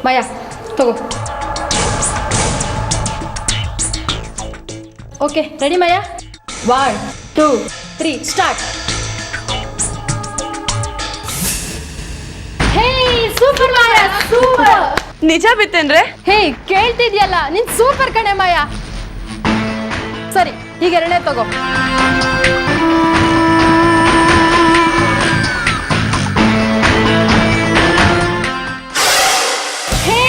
ಮಾಯಾ ತಗೋ. Okay ready ಮಾಯಾ? 1 2 3 start. ಹೇ super Maya, super. ನಿಜ ಬಿತ್ತೇನ್ರೆ? ಹೇ ಕೇಳ್ತಿದ್ಯಲ್ಲ, ನೀನ್ ಸೂಪರ್ ಕಣೆ ಮಾಯಾ. ಸರಿ ಈಗ 2ನೇ ತಗೋ. ಹೇ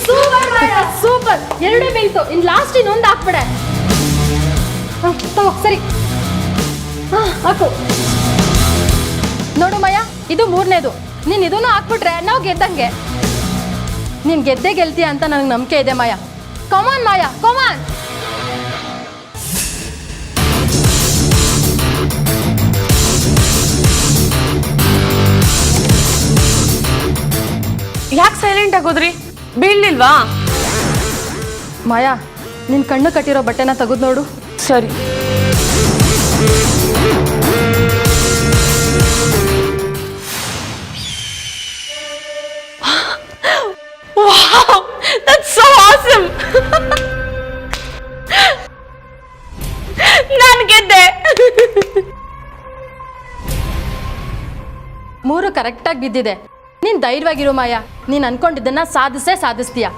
ಸೂಪರ್ ಮಾಯಾ, ಸೂಪರ್. 2 ಬೀಳ್ತು, ಇನ್ ಲಾಸ್ಟ್ ಇನ್ನೊಂದು ಹಾಕ್ಬಿಡೆ. ತಗೋ ಸರಿ ಹಾಕು. ನೋಡು ಮಾಯಾ, ಇದು 3ನೇದು. ನೀನ್ ಇದನ್ನು ಹಾಕ್ಬಿಟ್ರೆ ನಾವು ಗೆದ್ದಂಗೆ. ನೀನ್ ಗೆದ್ದೇ ಗೆಲ್ತೀಯ ಅಂತ ನನಗೆ ನಂಬಿಕೆ ಇದೆ ಮಾಯಾ. ಕಮಾನ್ ಮಾಯಾ, ಕಮಾನ್. ಯಾಕೆ ಸೈಲೆಂಟ್ ಆಗೋದ್ರಿ? ಬೀಳ್ಲಿಲ್ವಾ? ಮಾಯಾ, ನಿನ್ ಕಣ್ಣು ಕಟ್ಟಿರೋ ಬಟ್ಟೆನ ತೆಗೆದು ನೋಡು. ಸರಿ. Wow, that's so awesome. ನಾನು ಗೆದ್ದೆ. 3 ಕರೆಕ್ಟಾಗಿ ಬಿದ್ದಿದೆ. ನೀನ್ ಧೈರ್ಯವಾಗಿರು ಮಾಯಾ, ನೀನ್ ಅನ್ಕೊಂಡಿದ್ದನ್ನ ಸಾಧಿಸ್ತೀಯ.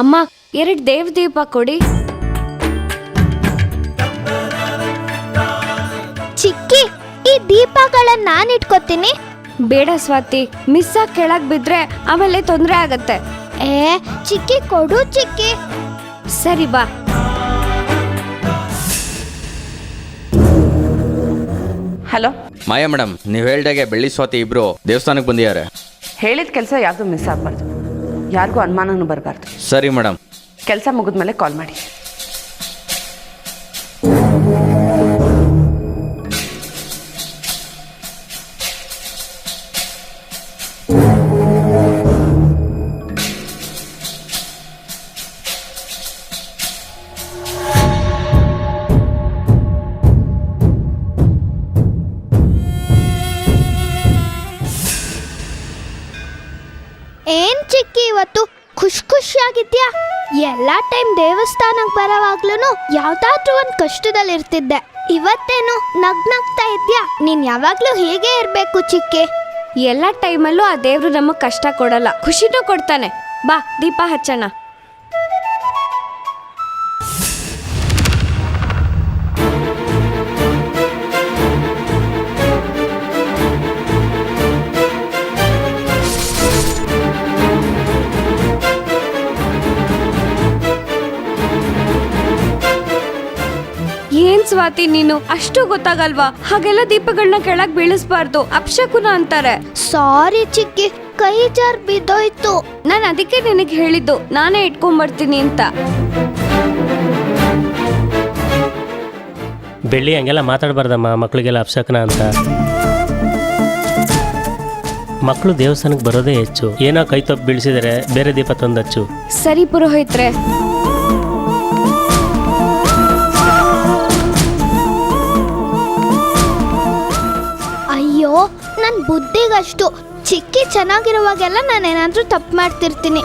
ಅಮ್ಮ 2 ದೇವ್ ದೀಪ ಕೊಡಿ. ಚಿಕ್ಕಿ, ಈ ದೀಪಗಳನ್ನ ನಾನು ಇಟ್ಕೋತೀನಿ. ಬೇಡ ಸ್ವಾತಿ, ಮಿಸ್ ಆಗಿ ಕೆಳಗ್ ಬಿದ್ರೆ ಆಮೇಲೆ ತೊಂದರೆ ಆಗತ್ತೆ. ಚಿಕ್ಕಿ ಕೊಡು ಚಿಕ್ಕಿ. ಸರಿ ಬಾ. ಹಲೋ ಮಾಯಾ ಮೇಡಮ್, ನೀವು ಹೇಳ್ದಾಗೆ ಬೆಳ್ಳಿ ಸ್ವಾತಿ ಇಬ್ರು ದೇವಸ್ಥಾನಕ್ಕೆ ಬಂದಿದ್ದಾರೆ. ಹೇಳಿದ ಕೆಲಸ ಯಾವುದು ಮಿಸ್ ಆಗಬಾರ್ದು, ಯಾರಿಗೂ ಅನುಮಾನನೂ ಬರಬಾರ್ದು. ಸರಿ ಮೇಡಮ್. ಕೆಲಸ ಮುಗಿದ್ಮೇಲೆ ಕಾಲ್ ಮಾಡಿ. ಏನ್ ಚಿಕ್ಕಿ ಇವತ್ತು ಖುಷಿಯಾಗಿದ್ಯಾ? ಎಲ್ಲಾ ಟೈಮ್ ದೇವಸ್ಥಾನಕ್ಕೆ ಬರೋವಾಗ್ಲೂ ಯಾವ್ದಾದ್ರೂ ಒಂದ್ ಕಷ್ಟದಲ್ಲಿ ಇರ್ತಿದ್ದೆ. ಇವತ್ತೇನು ನಗ್ನಗ್ತಾ ಇದ್ಯಾ? ನೀನ್ ಯಾವಾಗ್ಲೂ ಹೀಗೆ ಇರ್ಬೇಕು ಚಿಕ್ಕಿ. ಎಲ್ಲ ಟೈಮಲ್ಲೂ ಆ ದೇವ್ರು ನಮಗ್ ಕಷ್ಟ ಕೊಡಲ್ಲ, ಖುಷಿನೂ ಕೊಡ್ತಾನೆ. ಬಾ ದೀಪ ಹಚ್ಚೋಣ. ಏನ್ ಸ್ವಾತಿ ನೀನು, ಅಷ್ಟು ಗೊತ್ತಾಗಲ್ವಾ? ಹಾಗೆಲ್ಲ ದೀಪಗಳನ್ನ ಕೆಳಗ್ ಬೀಳಿಸ್ಬಾರ್ದು, ಅಪಶಕುನ ಅಂತಾರೆ. ಸಾರಿ ಚಿಕ್ಕಿ, ಕೈ ಜಾರ್ ಬಿದ್ದೋಯ್ತು. ನಾನು ಅದಕ್ಕೆ ನಿನಗೆ ಹೇಳಿದ್ದು, ನಾನೇ ಇಟ್ಕೊಂಡ್ಬರ್ತೀನಿ ಅಂತ. ಬೆಳ್ಳಿ ಹಂಗೆಲ್ಲ ಮಾತಾಡಬಾರ್ದಮ್ಮ, ಮಕ್ಕಳಿಗೆಲ್ಲ ಅಪಶಕನ ಅಂತ. ಮಕ್ಕಳು ದೇವಸ್ಥಾನಕ್ಕೆ ಬರೋದೇ ಹೆಚ್ಚು. ಏನೋ ಕೈ ತಪ್ಪು ಬೀಳಿಸಿದರೆ ಬೇರೆ ದೀಪ ತಂದು ಹಚ್ಚು. ಸರಿ ಪುರೋಹಿತ್ರೆ. ಅಯ್ಯೋ, ನನ್ನ ಬುದ್ಧಿಗಷ್ಟು. ಚಿಕ್ಕಿ ಚೆನ್ನಾಗಿರುವಾಗೆಲ್ಲ ನಾನೇನಾದ್ರೂ ತಪ್ಪು ಮಾಡ್ತಿರ್ತೀನಿ.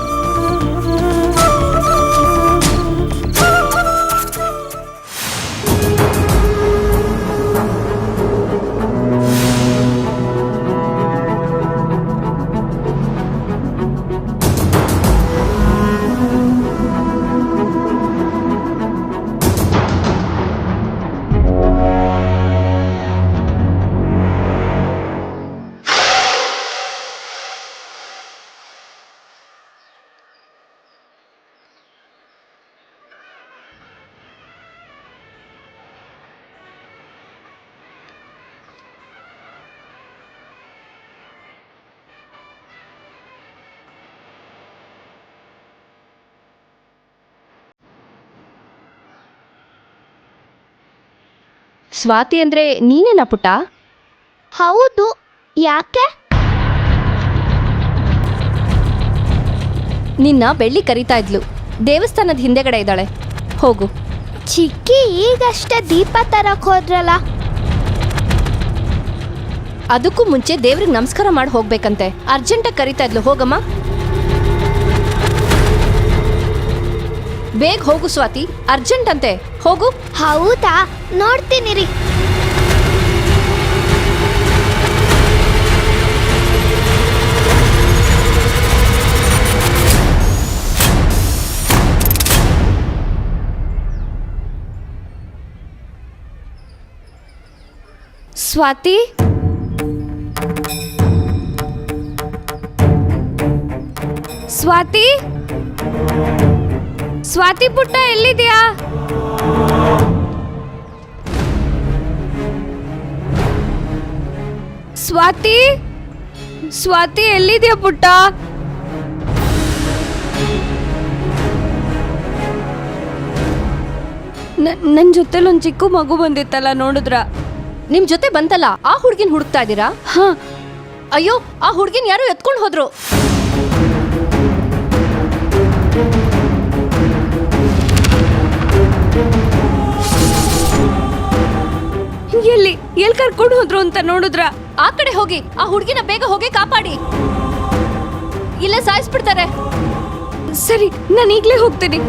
ಸ್ವಾತಿ ಅಂದ್ರೆ ನೀನೇನಾ ಪುಟ್ಟ? ಹೌದು, ಯಾಕೆ? ನಿನ್ನ ಬೆಳ್ಳಿ ಕರಿತಾ ಇದ್ಲು. ದೇವಸ್ಥಾನದ ಹಿಂದೆಗಡೆ ಇದ್ದಾಳೆ, ಹೋಗು. ಚಿಕ್ಕಿ ಈಗಷ್ಟೇ ದೀಪ ತರಕ್ ಹೋದ್ರಲ್ಲ. ಅದಕ್ಕೂ ಮುಂಚೆ ದೇವ್ರಿಗೆ ನಮಸ್ಕಾರ ಮಾಡಿ ಹೋಗ್ಬೇಕಂತೆ. ಅರ್ಜೆಂಟಾಗಿ ಕರಿತಾ ಇದ್ಲು, ಹೋಗಮ್ಮ. ಬೇಗ ಹೋಗು ಸ್ವಾತಿ, ಅರ್ಜೆಂಟ್ ಅಂತೆ, ಹೋಗು. ಹೌದಾ, ನೋಡ್ತೀನಿ ರೀ. ಸ್ವಾತಿ, ಸ್ವಾತಿ, ಸ್ವಾತಿ ಪುಟ್ಟ ಎಲ್ಲಿದ್ಯಾ? ಸ್ವಾತಿ, ಸ್ವಾತಿ ಎಲ್ಲಿದ್ಯಾ ಪುಟ್ಟ? ನನ್ನ ಜೊತೆಲಿ ಒಂದು ಚಿಕ್ಕ ಮಗು ಬಂದಿತ್ತಲ್ಲ, ನೋಡಿದ್ರ? ನಿಮ್ ಜೊತೆ ಬಂತಲ್ಲ, ಆ ಹುಡ್ಗಿನ ಹುಡುಕ್ತಾ ಇದ್ದೀರಾ? ಹಾ. ಅಯ್ಯೋ, ಆ ಹುಡ್ಗಿನ ಯಾರೋ ಎತ್ಕೊಂಡು ಹೋದ್ರು. ಎಲ್ಲಿ ಕರ್ಕೊಂಡು ಹೋದ್ರು ಅಂತ ನೋಡಿದ್ರ? ಆ ಕಡೆ ಹೋಗಿ, ಆ ಹುಡ್ಗಿನ ಬೇಗ ಹೋಗಿ ಕಾಪಾಡಿ, ಇಲ್ಲೇ ಸಾಯಿಸ್ಬಿಡ್ತಾರೆ. ಸರಿ, ನಾನು ಈಗಲೇ ಹೋಗ್ತೀನಿ.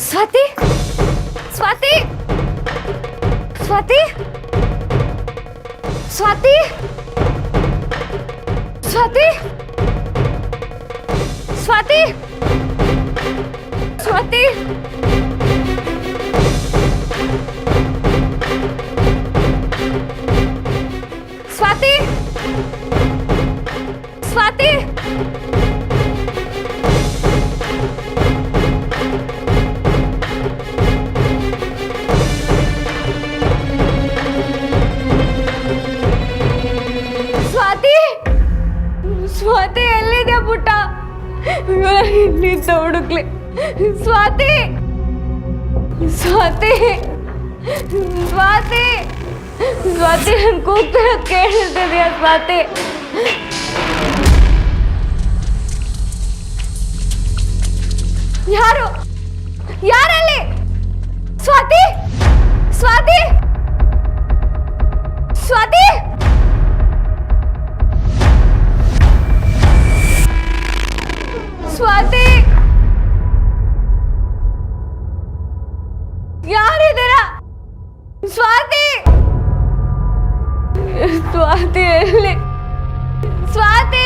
ಸ್ವಾತಿ, ಸ್ವಾತಿ, ಸ್ವಾತಿ, ಸ್ವಾತಿ, ಸ್ವಾತಿ, ಸ್ವಾತಿ, ಸ್ವಾತಿ, ಸ್ವಾತಿ, ಸ್ವಾತಿ. ಸ್ವಾತಿ ಎಲ್ಲಿದೆ ಪುಟ್ಟ? ನಿಂತ ಹುಡುಕ್ಲಿ. ಸ್ವಾತಿ, ಸ್ವಾತಿ, ಸ್ವಾತಿ, ಸ್ವಾತಿ, ನನ್ ಕೂಗ್ತಿರೋದು ಕೇಳಿಸ್ತಿದ್ಯಾ ಸ್ವಾತಿ? ಯಾರು? ಯಾರಲ್ಲಿ? ಸ್ವಾತಿ, ಸ್ವಾತಿ, ಸ್ವಾತಿ, ಸ್ವಾತಿ, ಯಾರಿದ್ದೀರಾ? ಸ್ವಾತಿ, ಸ್ವಾತಿ ಎಲ್ಲಿ? ಸ್ವಾತಿ.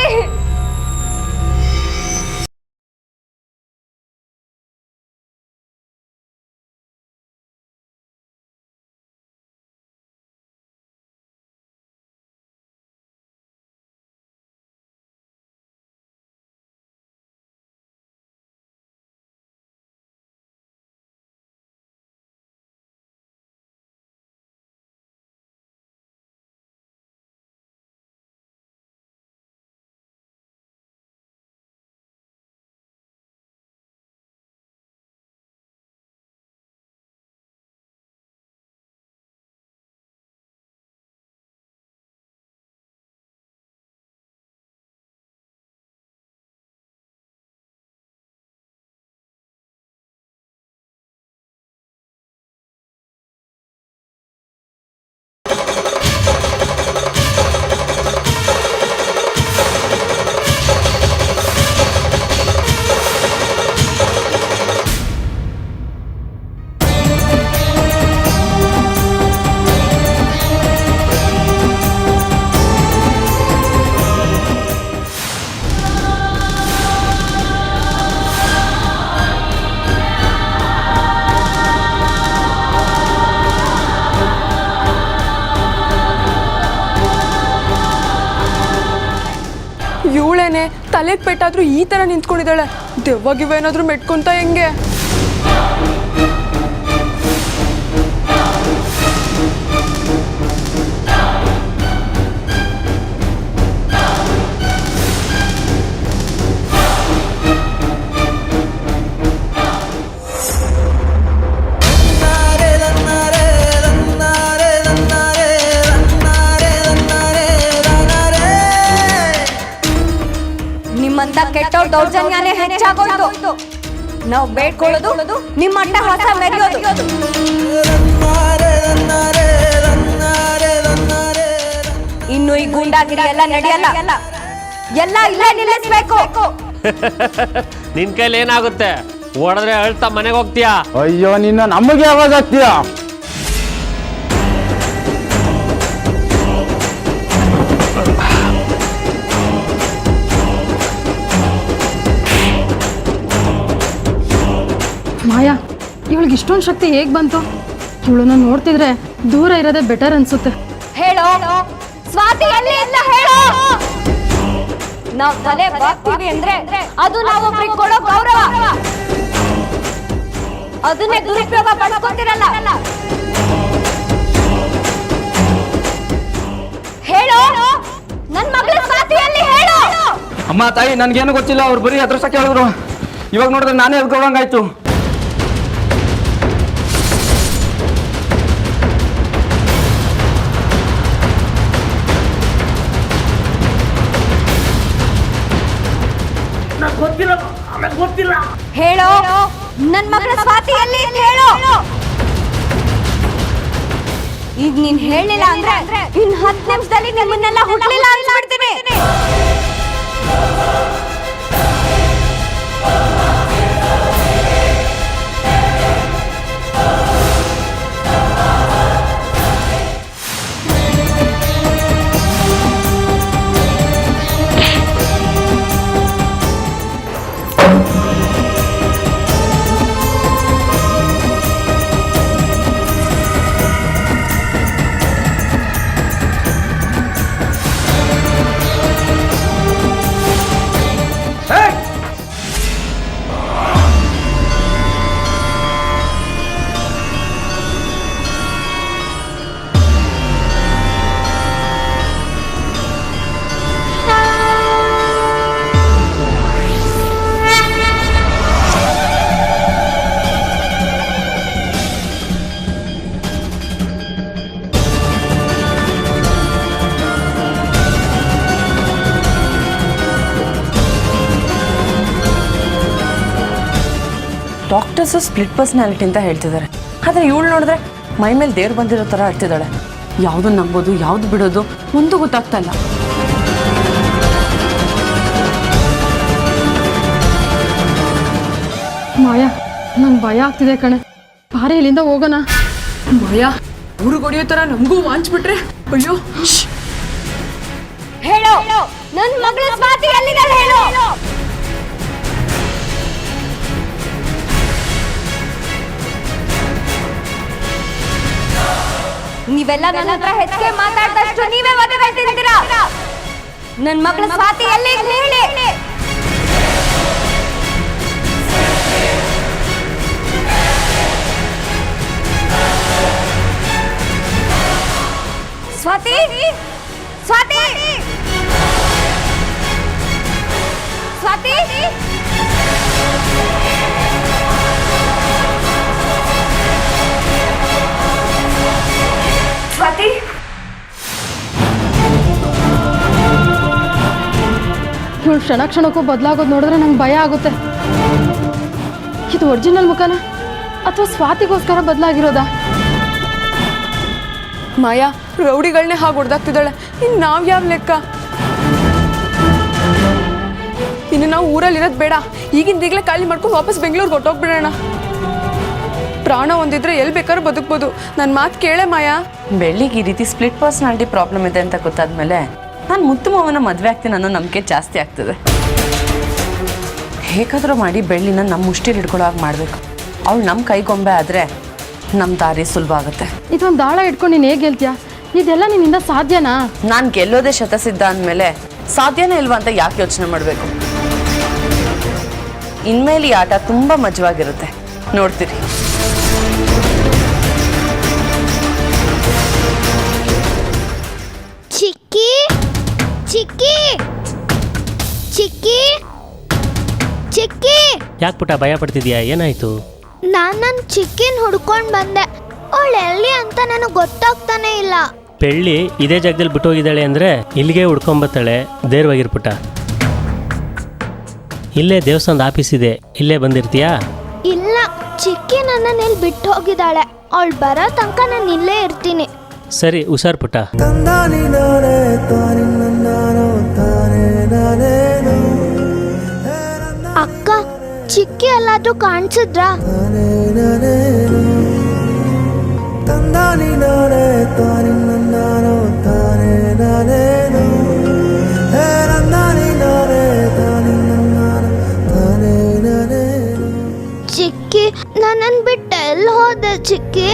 ತಲೆಗೆ ಪೆಟ್ಟಾದ್ರೂ ಈ ಥರ ನಿಂತ್ಕೊಂಡಿದ್ದಾಳೆ. ದೆವ್ವಾಗಿವ ಏನಾದರೂ ಮೆಟ್ಕೊಂತ ಹೆಂಗೆ? ನಿಮ್ಮಂತ ಕೆಟ್ಟವ್ರ ದೌರ್ಜನ್ಯನೇ ಹೆಚ್ಚಾಗೋಯ್ತು. ನಾವು ಬೇಡ್ಕೊಳ್ಳೋದು ನಿಮ್ಮ ಅಟ್ಟಹಾಸ ಮೆರೆಯೋದು. ಇನ್ನು ಈ ಗೂಂಡಾಗಿರಿ ಎಲ್ಲ ನಡೆಯಲ್ಲ. ಎಲ್ಲ ಇಲ್ಲೇ ನಿಲ್ಲಿಸ್ಬೇಕು. ನಿನ್ ಕೈಲಿ ಏನಾಗುತ್ತೆ? ಹೊಡೆದ್ರೆ ಅಳ್ತಾ ಮನೆಗೆ ಹೋಗ್ತೀಯಾ? ಅಯ್ಯೋ ನಿನ್ನ ನಮಗೆ ಯಾವಾಗ ಆಗ್ತೀಯಾ? ಮಾಯಾ, ಇವಳಿಗೆ ಇಷ್ಟೊಂದು ಶಕ್ತಿ ಹೇಗೆ ಬಂತು? ಇವಳನ್ನ ನೋಡ್ತಿದ್ರೆ ದೂರ ಇರೋದೇ ಬೆಟರ್ ಅನ್ಸುತ್ತೆ. ಹೇಳೋ ಸ್ವಾತಿ ಎಲ್ಲಿ ಅಂತ ಹೇಳೋ. ನಾವು ತಲೆ ಬಾಗ್ತೀವಿ ಅಂದ್ರೆ ಅದು ನಾವು ಒಬ್ರಿಗೆ ಕೊಡೋ ಗೌರವ. ಅದನ್ನೇ ದುರುಪಯೋಗ ಪಡ್ಕೊತಿರಲ್ಲ. ಹೇಳೋ ನನ್ನ ಮಗಳ ಸ್ವಾತಿಯಲ್ಲಿ ಹೇಳೋ. ಅಮ್ಮ ತಾಯಿ ನನ್ಗೇನು ಗೊತ್ತಿಲ್ಲ, ಅವ್ರು ಬರೀ ಹೆದರ್ಸಕ್ಕೆ ಹೇಳಿದ್ರು. ಇವಾಗ ನೋಡಿದ್ರೆ ನಾನೇ ಎದ್ಕೊಳಂಗಾಯ್ತು. ಹೇಳೋ ನನ್ನ ಮಗಳ ಸ್ವಾತಿಯಲ್ಲಿ ಹೇಳೋ. ಈಗ ನೀನ್ ಹೇಳಿಲ್ಲ ಅಂದ್ರೆ ಇನ್ 10 ನಿಮಿಷದಲ್ಲಿ ನಿಮ್ಮನ್ನೆಲ್ಲ ಹುಡ್ಲಿಲ್ಲ ಅನ್ಸ್ಬಿಡ್ತೀನಿ. ಡಾಕ್ಟರ್ಸು ಸ್ಪ್ಲಿಟ್ ಪರ್ಸನಾಲಿಟಿ ಅಂತ ಹೇಳ್ತಿದ್ದಾರೆ. ಆದರೆ ಇವಳು ನೋಡಿದ್ರೆ ಮೈ ಮೇಲೆ ದೇವ್ರು ಬಂದಿರೋ ಥರ ಆಡ್ತಿದ್ದಾಳೆ. ಯಾವುದು ನಂಬೋದು ಯಾವುದು ಬಿಡೋದು ಒಂದು ಗೊತ್ತಾಗ್ತಾ ಇಲ್ಲ. ಮಾಯಾ, ನಂಗೆ ಭಯ ಆಗ್ತಿದೆ ಕಣೆ. ಬಾರಿ ಇಲ್ಲಿಂದ ಹೋಗೋಣ. ಭಯ ಊರಿಗೆ ಹೊಡಿಯೋ ಥರ ನಮಗೂ ವಾಂಚ್ಬಿಟ್ರೆ ಅಯ್ಯೋ. ಹೇಳೋ ನನ್ನ ಮಗಳ ಸ್ವಾತಿ ಎಲ್ಲಿದ್ದಾಳೆ ಹೇಳೋ. ನೀವೆಲ್ಲ ನನ್ನ ಹತ್ರ ಹೆಚ್ಚಿಗೆ ಮಾತಾಡ್ದಷ್ಟು ನೀವೇ ಮದುವೆ ತಿಂತೀರಾ. ನನ್ನ ಮಗಳ ಸ್ವಾತಿ ಎಲ್ಲಿ ಹೇಳಿ. ಸ್ವಾತಿ ಸ್ವಾತಿ ಸ್ವಾತಿ ಸ್ವಾತಿ ಇವಳು ಕ್ಷಣಕ್ಕೂ ಬದಲಾಗೋದು ನೋಡಿದ್ರೆ ನಂಗೆ ಭಯ ಆಗುತ್ತೆ. ಇದು ಒರಿಜಿನಲ್ ಮುಖನ ಅಥವಾ ಸ್ವಾತಿಗೋಸ್ಕರ ಬದಲಾಗಿರೋದಾ? ಮಾಯಾ ರೌಡಿಗಳನ್ನೇ ಹಾಗೆ ಹೊಡೆದಾಗ್ತಿದ್ದಾಳೆ. ಇನ್ನು ನಾವು ಯಾವ ಲೆಕ್ಕ? ಇನ್ನು ನಾವು ಊರಲ್ಲಿರೋದು ಬೇಡ. ಈಗಿಂದೀಗಲೇ ಖಾಲಿ ಮಾಡ್ಕೊಂಡು ವಾಪಸ್ ಬೆಂಗಳೂರಿಗೆ ಹೊಟ್ಟೋಗ್ಬಿಡೋಣ. ಪ್ರಾಣ ಒಂದಿದ್ರೆ ಎಲ್ಲಿ ಬೇಕಾದ್ರೂ ಬದುಕ್ಬೋದು. ನನ್ನ ಮಾತು ಕೇಳೇ ಮಾಯಾ. ಬೆಳ್ಳಿಗೆ ಈ ರೀತಿ ಸ್ಪ್ಲಿಟ್ ಪರ್ಸನಾಲಿಟಿ ಪ್ರಾಬ್ಲಮ್ ಇದೆ ಅಂತ ಗೊತ್ತಾದ್ಮೇಲೆ ನಾನು ಮುತ್ತು ಮಾವನ ಮದುವೆ ಆಗ್ತೀನಿ ಅನ್ನೋ ನಂಬಿಕೆ ಜಾಸ್ತಿ ಆಗ್ತದೆ. ಹೇಗಾದರೂ ಮಾಡಿ ಬೆಳ್ಳಿನ ನಮ್ಮ ಮುಷ್ಟಿಲಿ ಹಿಡ್ಕೊಳ್ಳೋ ಹಾಗೆ ಮಾಡಬೇಕು. ಅವಳು ನಮ್ಮ ಕೈಗೊಂಬೆ ಆದರೆ ನಮ್ಮ ದಾರಿ ಸುಲಭ ಆಗುತ್ತೆ. ಇದೊಂದು ದಾಳ ಇಟ್ಕೊಂಡು ನೀನು ಹೇಗೆ ಗೆಲ್ತೀಯಾ? ಇದೆಲ್ಲ ನಿನ್ನಿಂದ ಸಾಧ್ಯನಾ? ನಾನು ಗೆಲ್ಲೋದೇ ಶತಸಿದ್ಧ ಅಂದಮೇಲೆ ಸಾಧ್ಯನೇ ಇಲ್ವಾ ಅಂತ ಯಾಕೆ ಯೋಚನೆ ಮಾಡಬೇಕು? ಇನ್ಮೇಲೆ ಈ ಆಟ ತುಂಬಾ ಮಜವಾಗಿರುತ್ತೆ, ನೋಡ್ತೀರಿ. ಚಿಕ್ಕಿ ಚಿಕ್ಕಿ ಚಿಕ್ಕಿ ಚಿಕ್ಕಿ ಯಾಕೆ ಪುಟ್ಟ ಭಯ ಪಡ್ತಿದ್ಯಾ? ಏನಾಯ್ತು? ನಾನು ನನ್ನ ಚಿಕ್ಕಿನ ಹುಡ್ಕೊಂಡು ಬಂದೆ. ಅವಳು ಎಲ್ಲಿ ಅಂತ ನನಗೆ ಗೊತ್ತಾಗ್ತಾನೆ ಇಲ್ಲ. ಬೆಳ್ಳಿ ಇದೇ ಜಾಗದಲ್ಲಿ ಬಿಟ್ಟು ಹೋಗಿದ್ದಾಳೆ ಅಂದರೆ ಇಲ್ಲಿಗೆ ಹುಡ್ಕೊಂಬತ್ತಾಳೆ. ಧೈರ್ಯವಾಗಿರು ಪುಟ್ಟ. ಇಲ್ಲೇ ದೇವಸ್ಥಾನದ ಆಫೀಸ್ ಇದೆ, ಇಲ್ಲೇ ಬಂದಿರ್ತೀಯಾ? ಇಲ್ಲ, ಚಿಕ್ಕಿ ನನ್ನನ್ನು ಇಲ್ಲಿ ಬಿಟ್ಟು ಹೋಗಿದ್ದಾಳೆ. ಅವಳು ಬರೋ ತನಕ ನಾನು ಇಲ್ಲೇ ಇರ್ತೀನಿ. ಸರಿ, ಹುಷಾರ್ ಪುಟ್ಟ. ಅಕ್ಕ, ಚಿಕ್ಕಿ ಎಲ್ಲಾದ್ರೂ ಕಾಣಿಸಿದ್ರಾ? ಚಿಕ್ಕಿ ನನ್ನನ್ನು ಬಿಟ್ಟು ಎಲ್ಲಿ ಹೋದೆ ಚಿಕ್ಕಿ?